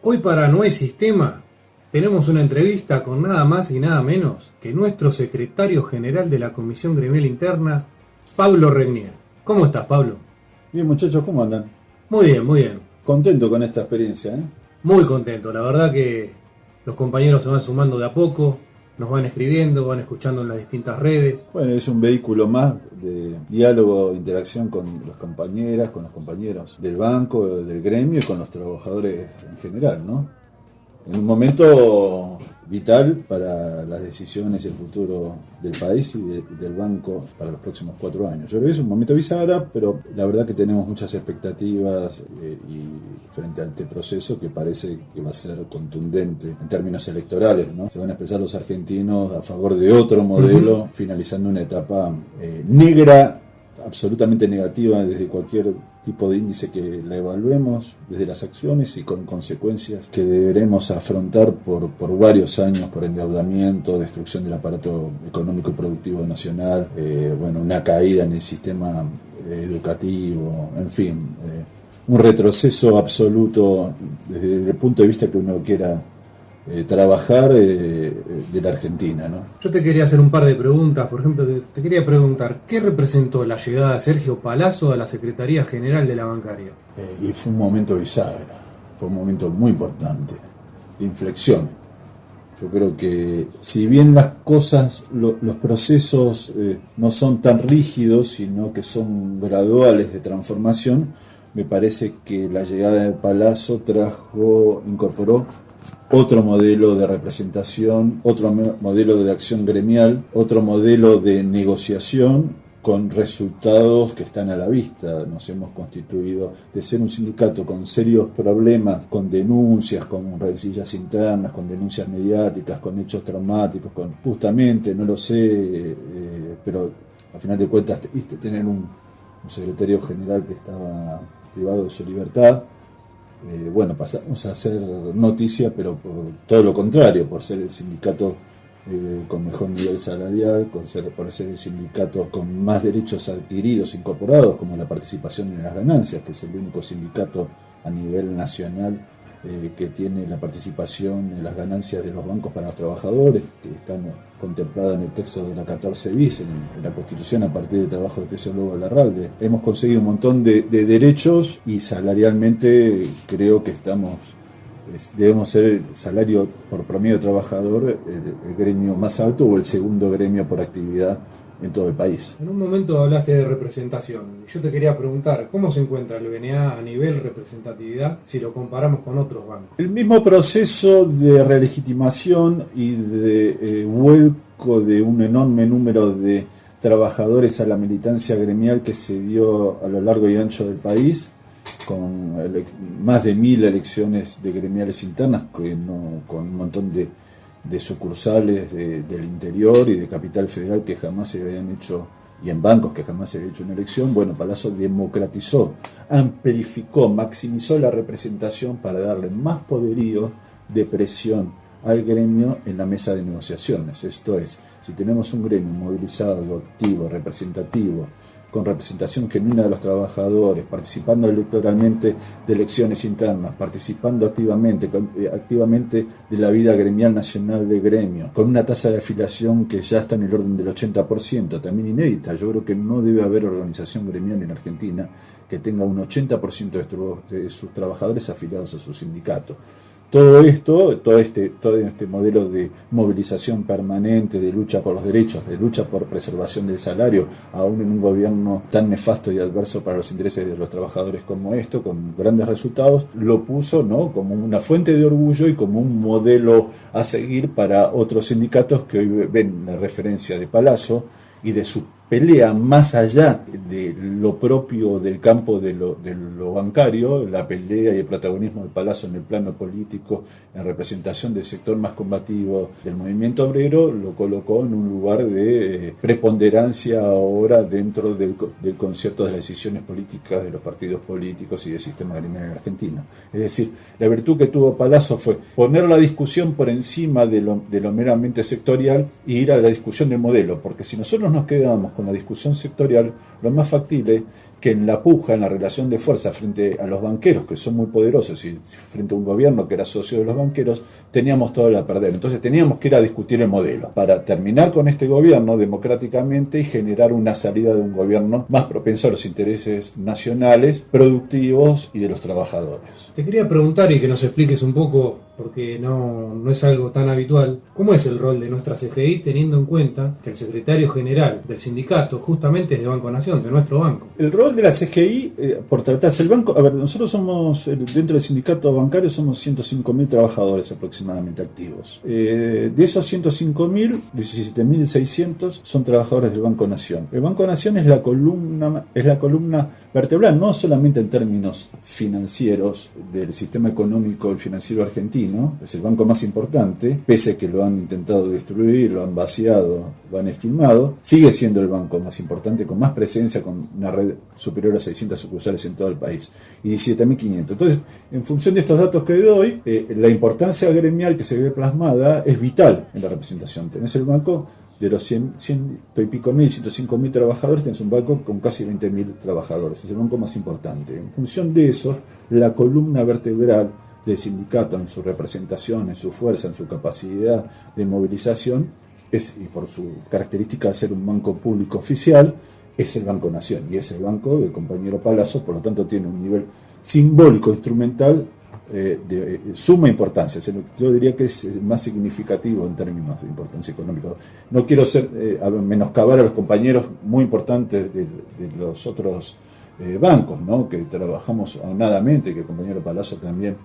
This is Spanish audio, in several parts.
Hoy para No hay Sistema tenemos una entrevista con nada más y nada menos que nuestro secretario general de la Comisión Gremial Interna, Pablo Regnier. ¿Cómo estás, Pablo? Bien, muchachos, ¿cómo andan? Muy bien, muy bien. Contento con esta experiencia, ¿eh? Muy contento. La verdad que los compañeros se van sumando de a poco, nos van escribiendo, van escuchando en las distintas redes. Bueno, es un vehículo más de diálogo, interacción con las compañeras, con los compañeros del banco, del gremio y con los trabajadores en general, ¿no? En un momento vital para las decisiones y el futuro del país y del banco para los próximos 4 años. Yo creo que es un momento bisagra, pero la verdad que tenemos muchas expectativas y frente a este proceso que parece que va a ser contundente en términos electorales, ¿no? Se van a expresar los argentinos a favor de otro modelo, finalizando una etapa negra, absolutamente negativa desde cualquier tipo de índice que la evaluemos, desde las acciones y con consecuencias que deberemos afrontar por varios años, por endeudamiento, destrucción del aparato económico y productivo nacional, una caída en el sistema educativo, en fin, un retroceso absoluto desde el punto de vista que uno quiera trabajar de la Argentina, ¿no? Yo te quería hacer un par de preguntas. Por ejemplo, te quería preguntar, ¿qué representó la llegada de Sergio Palazzo a la Secretaría General de la Bancaria? Y fue un momento bisagra, fue un momento muy importante, de inflexión. Yo creo que si bien las cosas, los procesos no son tan rígidos, sino que son graduales de transformación, me parece que la llegada de Palazzo incorporó otro modelo de representación, otro modelo de acción gremial, otro modelo de negociación con resultados que están a la vista. Nos hemos constituido de ser un sindicato con serios problemas, con denuncias, con rencillas internas, con denuncias mediáticas, con hechos traumáticos, con justamente, no lo sé, pero al final de cuentas tener un secretario general que estaba privado de su libertad. Pasamos a ser noticia, pero por todo lo contrario, por ser el sindicato con mejor nivel salarial, por ser el sindicato con más derechos adquiridos, incorporados, como la participación en las ganancias, que es el único sindicato a nivel nacional que tiene la participación en las ganancias de los bancos para los trabajadores, que están contempladas en el texto de la 14 bis, en la Constitución a partir del trabajo de Crecio Lobo Larralde. Hemos conseguido un montón de derechos y salarialmente creo que debemos ser el salario por promedio trabajador el gremio más alto o el segundo gremio por actividad en todo el país. En un momento hablaste de representación. Yo te quería preguntar, ¿cómo se encuentra el BNA a nivel representatividad si lo comparamos con otros bancos? El mismo proceso de relegitimación y de vuelco de un enorme número de trabajadores a la militancia gremial que se dio a lo largo y ancho del país, con más de 1000 elecciones de gremiales internas, con un montón de sucursales del interior y de Capital Federal que jamás se habían hecho, y en bancos que jamás se había hecho una elección. Bueno, Palazzo democratizó, amplificó, maximizó la representación para darle más poderío de presión al gremio en la mesa de negociaciones. Esto es, si tenemos un gremio movilizado, activo, representativo, con representación genuina de los trabajadores, participando electoralmente de elecciones internas, participando activamente de la vida gremial nacional de gremio, con una tasa de afiliación que ya está en el orden del 80%, también inédita. Yo creo que no debe haber organización gremial en Argentina que tenga un 80% de sus trabajadores afiliados a su sindicato. Todo este modelo de movilización permanente, de lucha por los derechos, de lucha por preservación del salario, aún en un gobierno tan nefasto y adverso para los intereses de los trabajadores como esto, con grandes resultados, lo puso, ¿no?, como una fuente de orgullo y como un modelo a seguir para otros sindicatos que hoy ven la referencia de Palazzo y de su pelea más allá de lo propio del campo de lo bancario, la pelea y el protagonismo del Palazzo en el plano político, en representación del sector más combativo del movimiento obrero, lo colocó en un lugar de preponderancia ahora dentro del concierto de las decisiones políticas de los partidos políticos y del sistema gremial en Argentina. Es decir, la virtud que tuvo Palazzo fue poner la discusión por encima de lo meramente sectorial e ir a la discusión del modelo, porque si nosotros nos quedamos con la discusión sectorial, lo más factible que en la puja, en la relación de fuerza frente a los banqueros, que son muy poderosos, y frente a un gobierno que era socio de los banqueros, teníamos todo a perder. Entonces teníamos que ir a discutir el modelo para terminar con este gobierno democráticamente y generar una salida de un gobierno más propenso a los intereses nacionales, productivos y de los trabajadores. Te quería preguntar y que nos expliques un poco, porque no es algo tan habitual, ¿cómo es el rol de nuestra CGI teniendo en cuenta que el secretario general del sindicato justamente es de Banco Nación, de nuestro banco? El rol de la CGI, por tratarse el banco, a ver, nosotros somos, dentro del sindicato bancario, somos 105.000 trabajadores aproximadamente activos. De esos 105.000, 17.600 son trabajadores del Banco Nación. El Banco Nación es la columna vertebral, no solamente en términos financieros del sistema económico y financiero argentino, es el banco más importante, pese a que lo han intentado destruir, lo han vaciado, lo han estimado, sigue siendo el banco más importante, con más presencia, con una red superior a 600 sucursales en todo el país, y 17.500. Entonces, en función de estos datos que doy, la importancia gremial que se ve plasmada es vital en la representación. Tenés el banco de los 100 y pico mil, 105.000 trabajadores, tenés un banco con casi 20.000 trabajadores, es el banco más importante. En función de eso, la columna vertebral del sindicato en su representación, en su fuerza, en su capacidad de movilización, y por su característica de ser un banco público oficial, es el Banco Nación, y es el banco del compañero Palazzo, por lo tanto tiene un nivel simbólico, instrumental, de suma importancia. Yo diría que es el más significativo en términos de importancia económica. No quiero menoscabar a los compañeros muy importantes de los otros bancos, ¿no?, que trabajamos aunadamente, que el compañero Palazzo también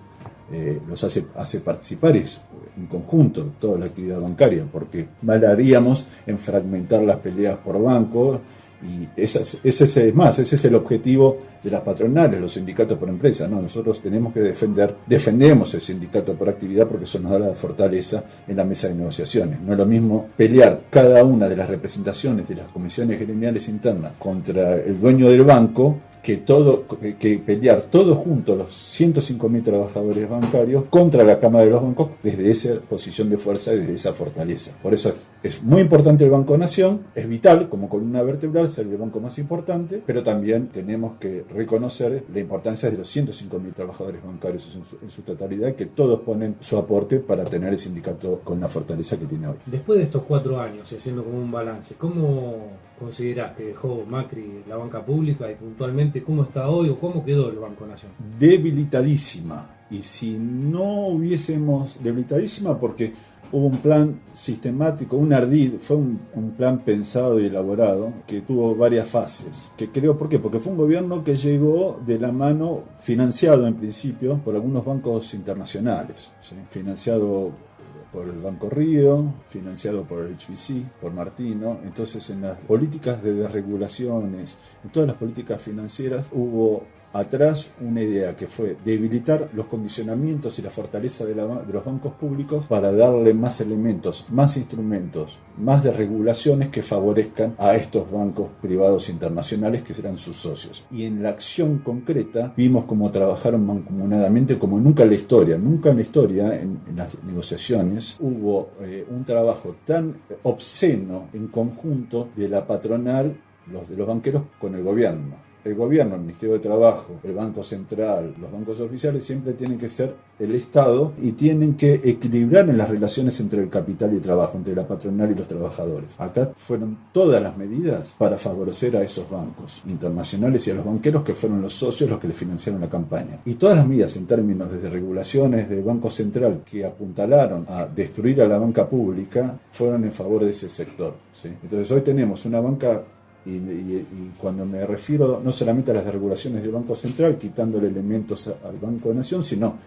los hace participar en conjunto toda la actividad bancaria, porque mal haríamos en fragmentar las peleas por banco. Y ese es el objetivo de las patronales, los sindicatos por empresa, ¿no? Nosotros tenemos que defendemos el sindicato por actividad, porque eso nos da la fortaleza en la mesa de negociaciones. No es lo mismo pelear cada una de las representaciones de las comisiones gremiales internas contra el dueño del banco que pelear todos juntos, los 105.000 trabajadores bancarios, contra la Cámara de los Bancos desde esa posición de fuerza y desde esa fortaleza. Por eso es muy importante el Banco Nación, es vital como columna vertebral ser el banco más importante, pero también tenemos que reconocer la importancia de los 105.000 trabajadores bancarios en su totalidad, que todos ponen su aporte para tener el sindicato con la fortaleza que tiene hoy. Después de estos 4 años, haciendo como un balance, ¿cómo considerás que dejó Macri la banca pública y puntualmente cómo está hoy o cómo quedó el Banco Nación? Debilitadísima. Y si no hubiésemos debilitadísima, porque hubo un plan sistemático, un ardid, fue un plan pensado y elaborado que tuvo varias fases. Que creo, ¿por qué? Porque fue un gobierno que llegó de la mano, financiado en principio por algunos bancos internacionales, ¿sí? Financiado por el Banco Río, financiado por el HBC, por Martino. Entonces, en las políticas de desregulaciones, en todas las políticas financieras, hubo atrás una idea que fue debilitar los condicionamientos y la fortaleza de los bancos públicos para darle más elementos, más instrumentos, más desregulaciones que favorezcan a estos bancos privados internacionales que serán sus socios. Y en la acción concreta vimos cómo trabajaron mancomunadamente como nunca en la historia. Nunca en la historia, en las negociaciones, hubo un trabajo tan obsceno en conjunto de la patronal, de los banqueros con el gobierno. El gobierno, el Ministerio de Trabajo, el Banco Central, los bancos oficiales siempre tienen que ser el Estado y tienen que equilibrar en las relaciones entre el capital y el trabajo, entre la patronal y los trabajadores. Acá fueron todas las medidas para favorecer a esos bancos internacionales y a los banqueros que fueron los socios los que les financiaron la campaña. Y todas las medidas en términos de regulaciones del Banco Central que apuntalaron a destruir a la banca pública fueron en favor de ese sector, ¿sí? Entonces hoy tenemos una banca. Y cuando me refiero no solamente a las desregulaciones del Banco Central, quitándole elementos al Banco Nación, sino,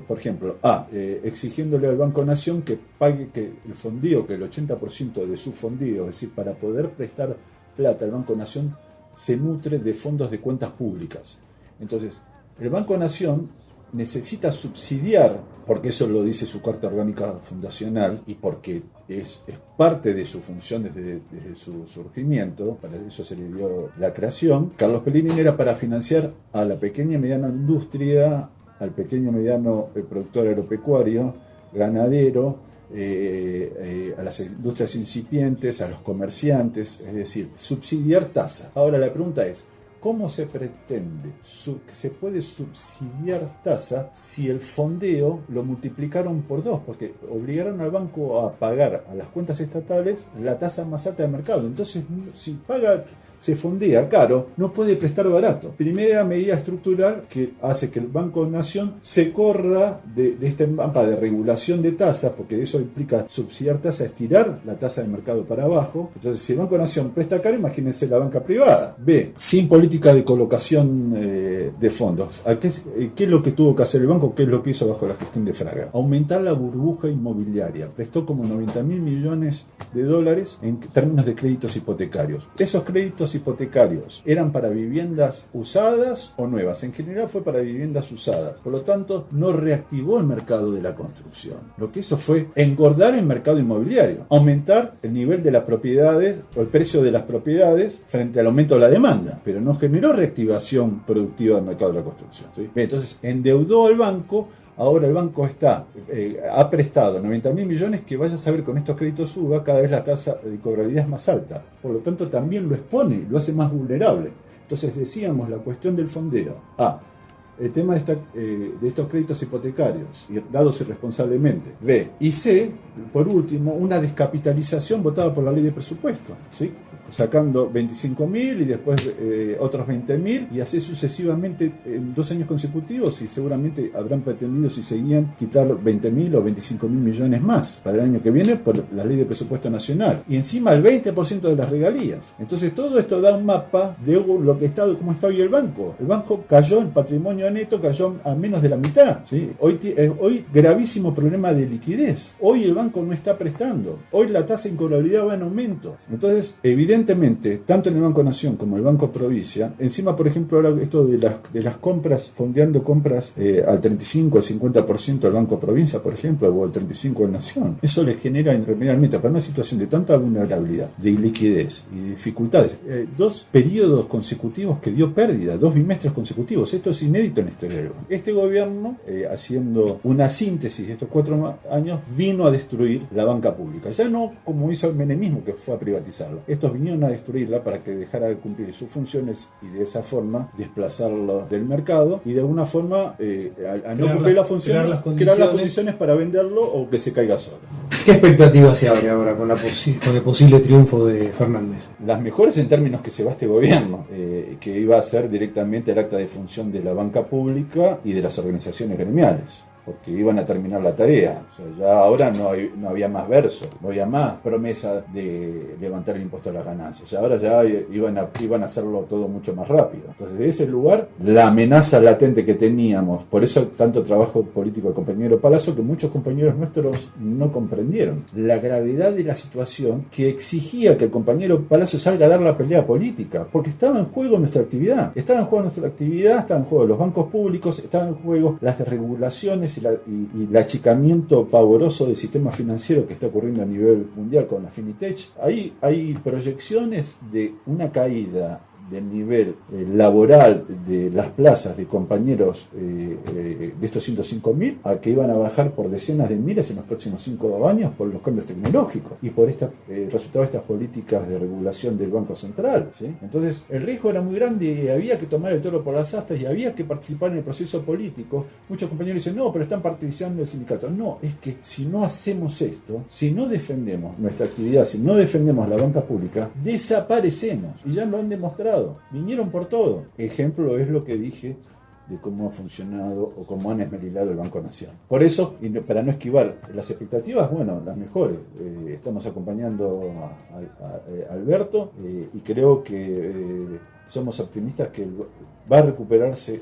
por ejemplo, exigiéndole al Banco Nación que pague el fondío, que el 80% de su fondío, es decir, para poder prestar plata al Banco Nación, se nutre de fondos de cuentas públicas. Entonces, el Banco Nación necesita subsidiar, porque eso lo dice su Carta Orgánica Fundacional y porque es parte de su función desde su surgimiento, para eso se le dio la creación. Carlos Pellegrini era para financiar a la pequeña y mediana industria, al pequeño y mediano productor agropecuario, ganadero, a las industrias incipientes, a los comerciantes, es decir, subsidiar tasa. Ahora la pregunta es, ¿Cómo se pretende que se puede subsidiar tasa si el fondeo lo multiplicaron por 2? Porque obligaron al banco a pagar a las cuentas estatales la tasa más alta del mercado. Entonces, si se fondea caro, no puede prestar barato. Primera medida estructural que hace que el Banco Nación se corra de este mapa de regulación de tasas, porque eso implica subsidiar tasas, estirar la tasa de mercado para abajo. Entonces, si el Banco Nación presta caro, imagínense la banca privada. B, sin política de colocación de fondos. ¿Qué es lo que tuvo que hacer el banco? ¿Qué es lo que hizo bajo la gestión de Fraga? Aumentar la burbuja inmobiliaria. Prestó como 90.000 millones de dólares en términos de créditos hipotecarios. Esos créditos hipotecarios eran para viviendas usadas o nuevas. En general fue para viviendas usadas. Por lo tanto, no reactivó el mercado de la construcción. Lo que hizo fue engordar el mercado inmobiliario, aumentar el nivel de las propiedades o el precio de las propiedades frente al aumento de la demanda, pero no generó reactivación productiva del mercado de la construcción, ¿sí? Entonces, endeudó al banco. Ahora el banco ha prestado 90.000 millones, que vaya a saber con estos créditos suba, cada vez la tasa de cobrabilidad es más alta. Por lo tanto, también lo expone, lo hace más vulnerable. Entonces decíamos la cuestión del fondeo. El tema de estos créditos hipotecarios dados irresponsablemente. B. Y C, por último, una descapitalización votada por la ley de presupuesto, ¿sí? Sacando 25.000 y después otros 20.000 y así sucesivamente en 2 años consecutivos, y seguramente habrán pretendido, si seguían, quitar 20.000 o 25.000 millones más para el año que viene por la ley de presupuesto nacional, y encima el 20% de las regalías. Entonces todo esto da un mapa de lo que está, cómo está hoy el banco. El banco cayó, el patrimonio neto cayó a menos de la mitad, ¿sí? Hoy gravísimo problema de liquidez. Hoy el banco no está prestando. Hoy la tasa de incobrabilidad va en aumento. Entonces, evidentemente, tanto en el Banco Nación como el Banco Provincia, encima, por ejemplo, ahora esto de las compras, fondeando compras al 35 al 50% al Banco Provincia, por ejemplo, o al 35% al Nación, eso les genera irremediablemente, para una situación de tanta vulnerabilidad, de iliquidez y de dificultades, 2 periodos consecutivos que dio pérdida, 2 bimestres consecutivos. Esto es inédito en la historia del banco. Este gobierno, haciendo una síntesis de estos 4 años, vino a destruir la banca pública. Ya no como hizo el menemismo, que fue a privatizarla. Estos vinieron a destruirla para que dejara de cumplir sus funciones y de esa forma desplazarlo del mercado y de alguna forma, al no cumplir la función, crear las condiciones para venderlo o que se caiga solo. ¿Qué expectativa se abre ahora con el posible triunfo de Fernández? Las mejores en términos que se va este gobierno, que iba a ser directamente el acta de función de la banca pública y de las organizaciones gremiales, porque iban a terminar la tarea. O sea, ya ahora no había más verso, no había más promesa de levantar el impuesto a las ganancias. Ya ahora ya iban a hacerlo todo mucho más rápido. Entonces, de ese lugar, la amenaza latente que teníamos, por eso tanto trabajo político del compañero Palazzo, que muchos compañeros nuestros no comprendieron. La gravedad de la situación que exigía que el compañero Palazzo salga a dar la pelea política, porque estaba en juego nuestra actividad. Estaba en juego los bancos públicos, estaban en juego las desregulaciones y el achicamiento pavoroso del sistema financiero que está ocurriendo a nivel mundial con la Finitech. Hay proyecciones de una caída del nivel laboral de las plazas de compañeros de estos 105.000 a que iban a bajar por decenas de miles en los próximos 5 años por los cambios tecnológicos y por resultado de estas políticas de regulación del Banco Central, ¿sí? Entonces el riesgo era muy grande y había que tomar el toro por las astas y había que participar en el proceso político. Muchos compañeros dicen, no, pero están participando el sindicato. No, es que si no hacemos esto, si no defendemos nuestra actividad, si no defendemos la banca pública, desaparecemos, y ya lo han demostrado. Vinieron por todo. Ejemplo es lo que dije de cómo ha funcionado o cómo han esmerilado el Banco Nación. Por eso, y para no esquivar las expectativas, bueno, las mejores. Estamos acompañando a Alberto y creo que somos optimistas que va a recuperarse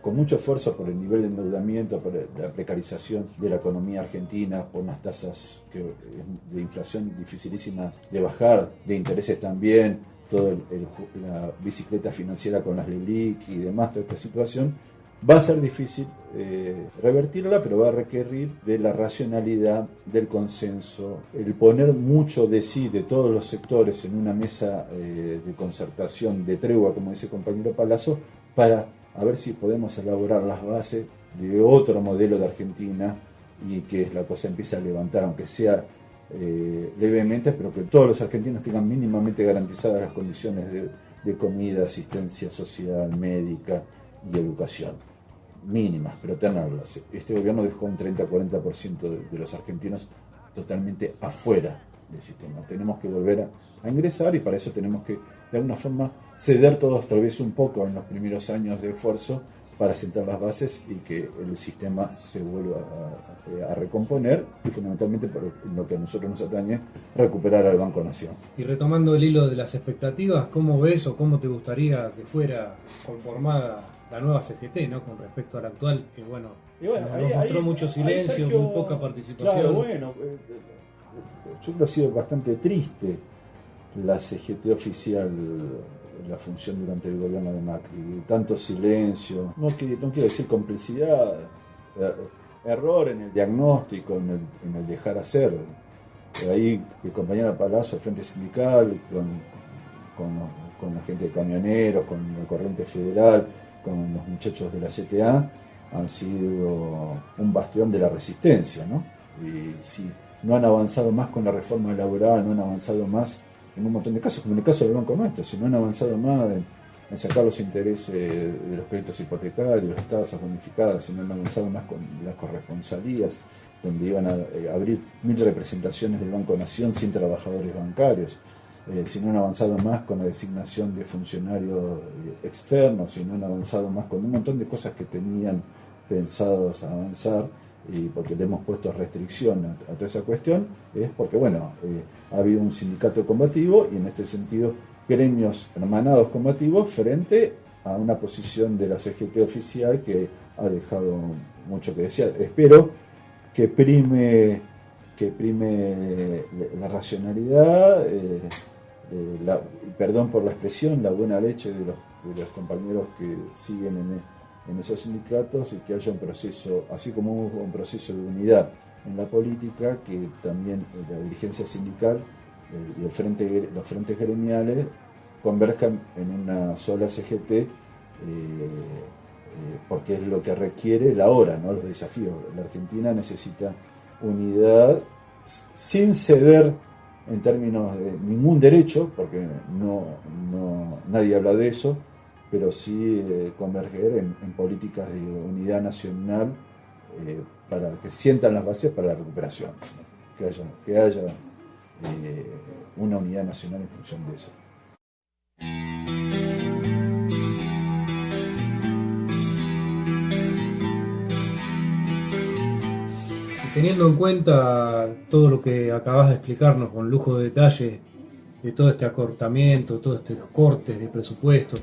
con mucho esfuerzo por el nivel de endeudamiento, por la precarización de la economía argentina, por unas tasas de inflación dificilísimas de bajar, de intereses también, toda la bicicleta financiera con las LELIQ y demás, toda esta situación. Va a ser difícil revertirla, pero va a requerir de la racionalidad, del consenso, el poner mucho de sí, de todos los sectores, en una mesa de concertación, de tregua, como dice el compañero Palazzo, para a ver si podemos elaborar las bases de otro modelo de Argentina y que la cosa empiece a levantar, aunque sea levemente, pero que todos los argentinos tengan mínimamente garantizadas las condiciones de comida, asistencia social, médica y educación. Mínimas, pero tenerlas. Este gobierno dejó un 30-40% de los argentinos totalmente afuera del sistema. Tenemos que volver a ingresar y para eso tenemos que, de alguna forma, ceder todos tal vez un poco en los primeros años de esfuerzo para sentar las bases y que el sistema se vuelva a recomponer y fundamentalmente por lo que a nosotros nos atañe, recuperar al Banco Nación. Y retomando el hilo de las expectativas, ¿cómo ves o cómo te gustaría que fuera conformada la nueva CGT, ¿no? Con respecto a la actual, que bueno, nos mostró mucho silencio, muy poca participación? Claro, bueno, yo creo que ha sido bastante triste la CGT oficial, la función durante el gobierno de Macri, tanto silencio, no quiero decir complicidad, error en el diagnóstico, en el dejar hacer. Ahí el compañero Palazzo, el Frente Sindical, con la gente de camioneros, con la Corriente Federal, con los muchachos de la CTA, han sido un bastión de la resistencia, ¿no? Y si no han avanzado más con la reforma laboral, no han avanzado más en un montón de casos, como en el caso del Banco Nuestro, si no han avanzado más en sacar los intereses de los créditos hipotecarios, las tasas bonificadas, si no han avanzado más con las corresponsalías, donde iban a abrir 1000 representaciones del Banco Nación sin trabajadores bancarios, si no han avanzado más con la designación de funcionarios externos, si no han avanzado más con un montón de cosas que tenían pensados avanzar, y porque le hemos puesto restricción a toda esa cuestión, es porque, bueno, ha habido un sindicato combativo y en este sentido gremios hermanados combativos frente a una posición de la CGT oficial que ha dejado mucho que desear. Espero que prime la racionalidad, perdón por la expresión, la buena leche de los compañeros que siguen en esos sindicatos y que haya un proceso, así como hubo un proceso de unidad en la política, que también la dirigencia sindical y los frentes gremiales converjan en una sola CGT, porque es lo que requiere la hora, ¿no? Los desafíos. La Argentina necesita unidad sin ceder en términos de ningún derecho, porque nadie habla de eso, pero sí converger en políticas de unidad nacional para que sientan las bases para la recuperación, ¿no? que haya una unidad nacional en función de eso. Teniendo en cuenta todo lo que acabas de explicarnos con lujo de detalle, de todo este acortamiento, todos estos cortes de presupuestos,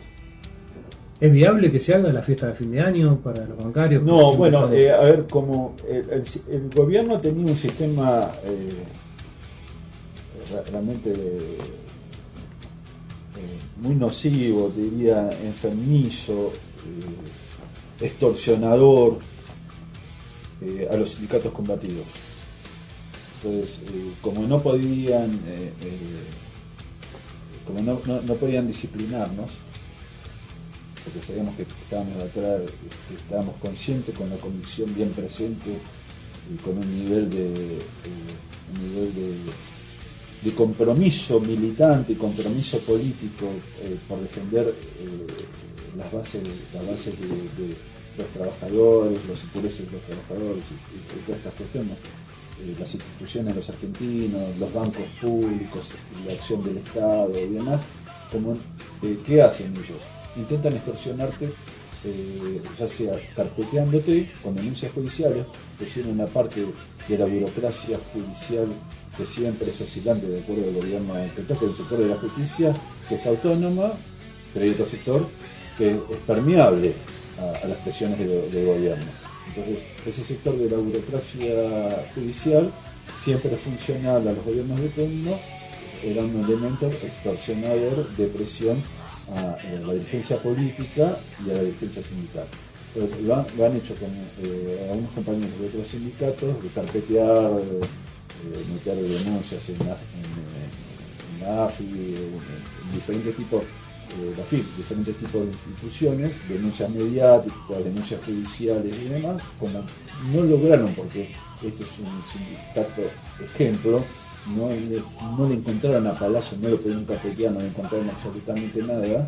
¿es viable que se haga la fiesta de fin de año para los bancarios? No, bueno, a ver, como el gobierno tenía un sistema realmente muy nocivo, diría enfermizo, extorsionador a los sindicatos combativos. Entonces, como no podían no podían disciplinarnos, porque sabíamos que estábamos atrás, que estábamos conscientes, con la convicción bien presente y con un nivel de compromiso militante y compromiso político por defender las bases de los trabajadores, los intereses de los trabajadores y todas estas cuestiones, las instituciones de los argentinos, los bancos públicos, la acción del Estado y demás. ¿Qué hacen ellos? Intentan extorsionarte, ya sea carpeteándote con denuncias judiciales, que son una parte de la burocracia judicial que siempre es oscilante de acuerdo al gobierno que toque, el sector de la justicia, que es autónoma, pero hay otro sector que es permeable a las presiones del gobierno. Entonces, ese sector de la burocracia judicial, siempre funcional a los gobiernos de turno, era un elemento extorsionador de presión a la dirigencia política y a la dirigencia sindical. Lo han hecho con algunos compañeros de otros sindicatos, de carpetear, meter denuncias en la AFI, en diferentes tipos diferentes tipos de instituciones, denuncias mediáticas, denuncias judiciales y demás, como no lograron, porque este es un sindicato ejemplo, no le encontraron a Palazzo, no lo pudieron capetear, no le encontraron absolutamente nada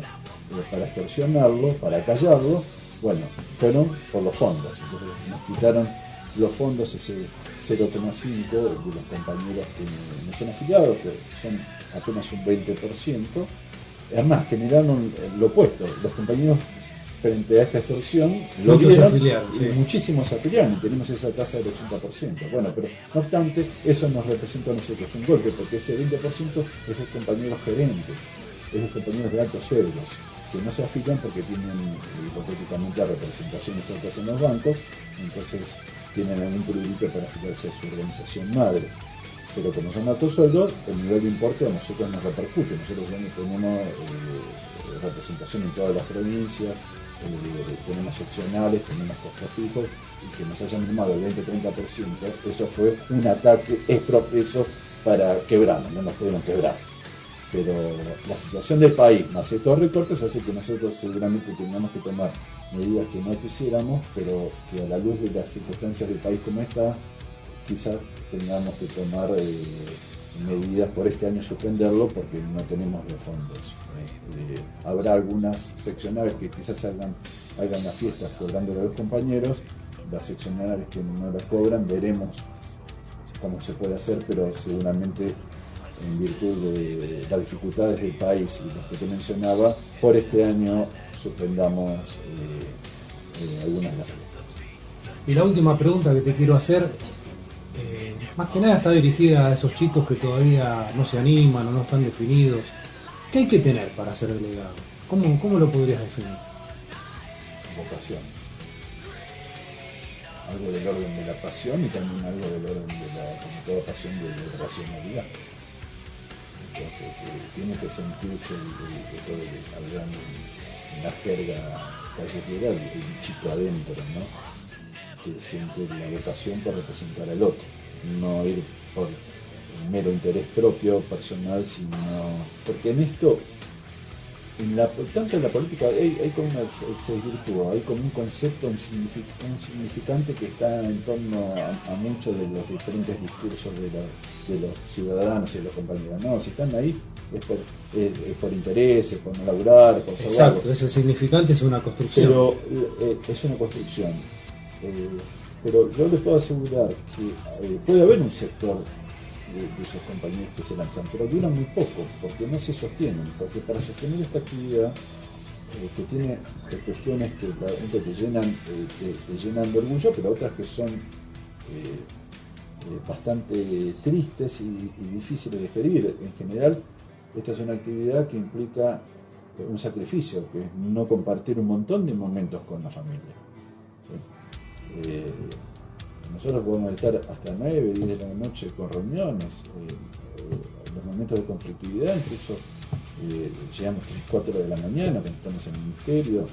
para extorsionarlo, para callarlo. Bueno, fueron por los fondos, entonces nos quitaron los fondos, ese 0,5 de los compañeros que no son afiliados, que son apenas un 20%. Además, generaron lo opuesto, los compañeros frente a esta extorsión, muchos se afiliaron, sí. Muchísimos se afiliaron y tenemos esa tasa del 80%. Bueno, pero no obstante, eso nos representa a nosotros un golpe, porque ese 20% es de compañeros gerentes, es de compañeros de altos sueldos, que no se afilian porque tienen hipotéticamente representaciones altas en los bancos, entonces tienen algún privilegio para afiliarse a su organización madre. Pero como son altos sueldos, el nivel de importe a nosotros nos repercute. Nosotros ya no tenemos representación en todas las provincias, tenemos seccionales, tenemos costos fijos, y que nos hayan mermado el 20-30%, eso fue un ataque exprofeso para quebrarnos, no nos pudieron quebrar. Pero la situación del país, más estos recortes, hace que nosotros seguramente tengamos que tomar medidas que no quisiéramos, pero que a la luz de las circunstancias del país como está, quizás tengamos que tomar medidas por este año, suspenderlo, porque no tenemos los fondos. Habrá algunas seccionales que quizás hagan las fiestas cobrándole a los compañeros, las seccionales que no las cobran, veremos cómo se puede hacer, pero seguramente en virtud de las dificultades del país y las que te mencionaba, por este año suspendamos algunas de las fiestas. Y la última pregunta que te quiero hacer, más que nada está dirigida a esos chicos que todavía no se animan o no están definidos. ¿Qué hay que tener para ser delegado? ¿Cómo lo podrías definir? Vocación. Algo del orden de la pasión y también algo del orden como toda pasión, de la racionalidad. Entonces tiene que sentirse hablando en la jerga callejera, el chico adentro, ¿no? Que siente la vocación por representar al otro, no ir por mero interés propio, personal, sino porque en esto, tanto en la política hay como se desvirtúa, hay como un concepto, un significante que está en torno a muchos de los diferentes discursos de los ciudadanos y de los compañeros. No, si están ahí es por interés, es por no laburar, por ser Exacto, algo. ese significante es una construcción. Pero es una construcción. Pero yo les puedo asegurar que puede haber un sector de esos compañeros que se lanzan, pero duran muy poco, porque no se sostienen, porque para sostener esta actividad que tiene cuestiones que realmente te llenan de orgullo, pero otras que son bastante tristes y difíciles de gerir. En general, esta es una actividad que implica un sacrificio, que es no compartir un montón de momentos con la familia. Nosotros podemos estar hasta 9, 10 de la noche con reuniones, en los momentos de conflictividad incluso llegamos 3, 4 de la mañana cuando estamos en el ministerio,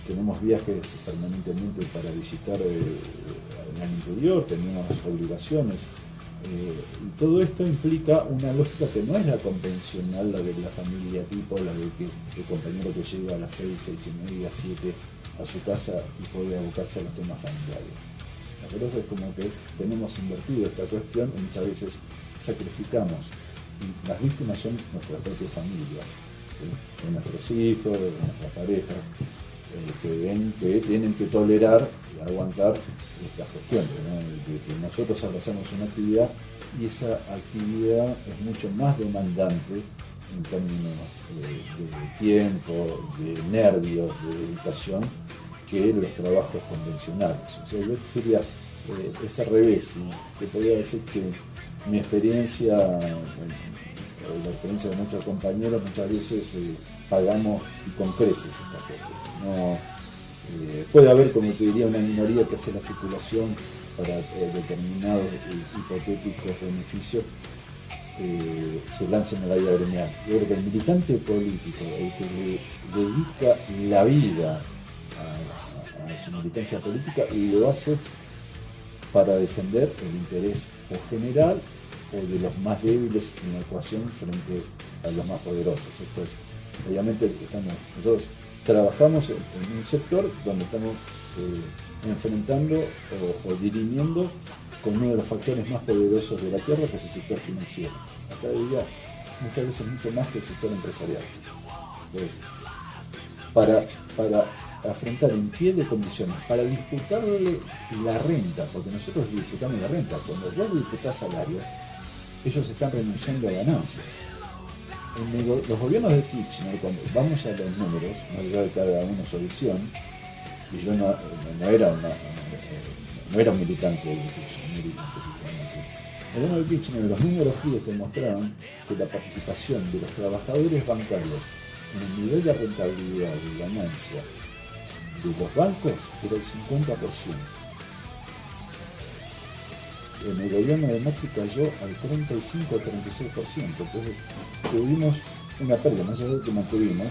tenemos viajes permanentemente para visitar en el interior, tenemos obligaciones, y todo esto implica una lógica que no es la convencional, la de la familia tipo, la de que el compañero que llega a las 6, 6 y media, 7 a su casa y puede abocarse a los temas familiares. Nosotros es como que tenemos invertido esta cuestión y muchas veces sacrificamos, y las víctimas son nuestras propias familias, de nuestros hijos, de nuestras parejas, que ven que tienen que tolerar y aguantar estas cuestiones, ¿no? De que nosotros abrazamos una actividad y esa actividad es mucho más demandante en términos de tiempo, de nervios, de dedicación, que los trabajos convencionales. O sea, yo diría, es al revés, y te podría decir que mi experiencia, la experiencia de muchos compañeros, muchas veces pagamos y con creces esta cosa. No, puede haber, como te diría, una minoría que hace la especulación para determinados hipotéticos beneficios, se lancen a la vida gremial. Yo creo que el militante político, el que le dedica la vida a su militancia política, lo hace para defender el interés o general o de los más débiles en la ecuación frente a los más poderosos. Esto es, obviamente nosotros trabajamos en un sector donde estamos enfrentando o dirimiendo con uno de los factores más poderosos de la Tierra, que es el sector financiero. Acá diría muchas veces mucho más que el sector empresarial. Entonces, para afrontar en pie de condiciones, para disputarle la renta, porque nosotros disputamos la renta, cuando vos disputás salario, ellos están renunciando a ganancia. Los gobiernos de Kirchner, cuando vamos a los números, más allá de cada uno su visión, y yo no era un militante de Kirchner, el gobierno de Kirchner, los números fríos te mostraron que la participación de los trabajadores bancarios en el nivel de rentabilidad y ganancia de los bancos era el 50%. En el gobierno de Macri cayó al 35 o 36%, entonces tuvimos una pérdida, más allá de que mantuvimos,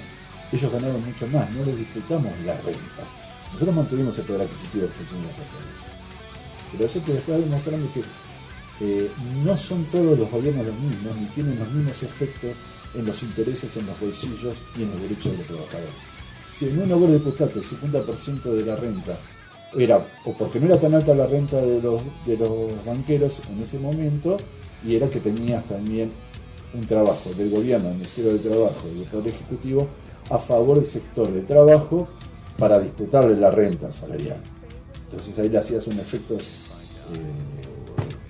ellos ganaron mucho más, no les disputamos la renta. Nosotros mantuvimos el poder adquisitivo que función de la fortaleza. Pero eso te está demostrando que no son todos los gobiernos los mismos, ni tienen los mismos efectos en los intereses, en los bolsillos y en los derechos de los trabajadores. Si en uno vos disputaste el 50% de la renta, era o porque no era tan alta la renta de los banqueros en ese momento, y era que tenías también un trabajo del gobierno, del Ministerio del Trabajo y del Poder Ejecutivo a favor del sector del trabajo para disputarle la renta salarial. Entonces ahí le hacías un efecto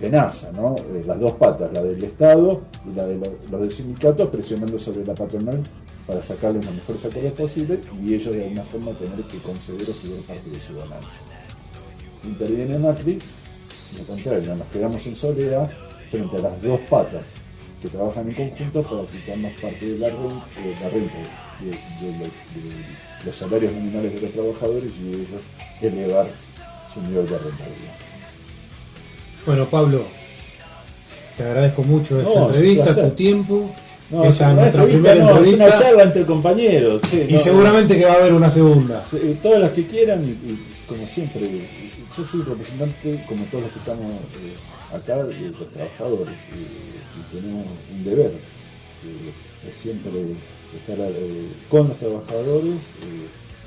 tenaza, ¿no? Las dos patas, la del Estado y la de los sindicatos, presionando sobre la patronal para sacarles los mejores acuerdos posibles y ellos de alguna forma tener que conceder o ceder parte de su ganancia. Interviene Macri, y al contrario, nos quedamos en soledad frente a las dos patas que trabajan en conjunto para quitarnos parte de la renta de los salarios nominales de los trabajadores y ellos elevar su nivel de rentabilidad. Bueno, Pablo, te agradezco mucho esta entrevista, tu tiempo. No, esta es nuestra entrevista, primera entrevista. es una charla entre compañeros. Che, y seguramente que va a haber una segunda. Todas las que quieran, y como siempre, yo soy representante, como todos los que estamos acá, de los trabajadores, y tenemos un deber, que es siempre estar con los trabajadores,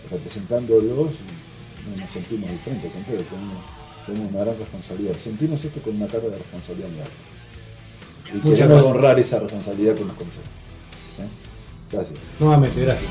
representándolos, y no nos sentimos diferentes, al contrario, tenemos una gran responsabilidad. Sentimos esto con una carga de responsabilidad muy alta. Y queremos honrar esa responsabilidad que nos concede. Gracias. Nuevamente, gracias.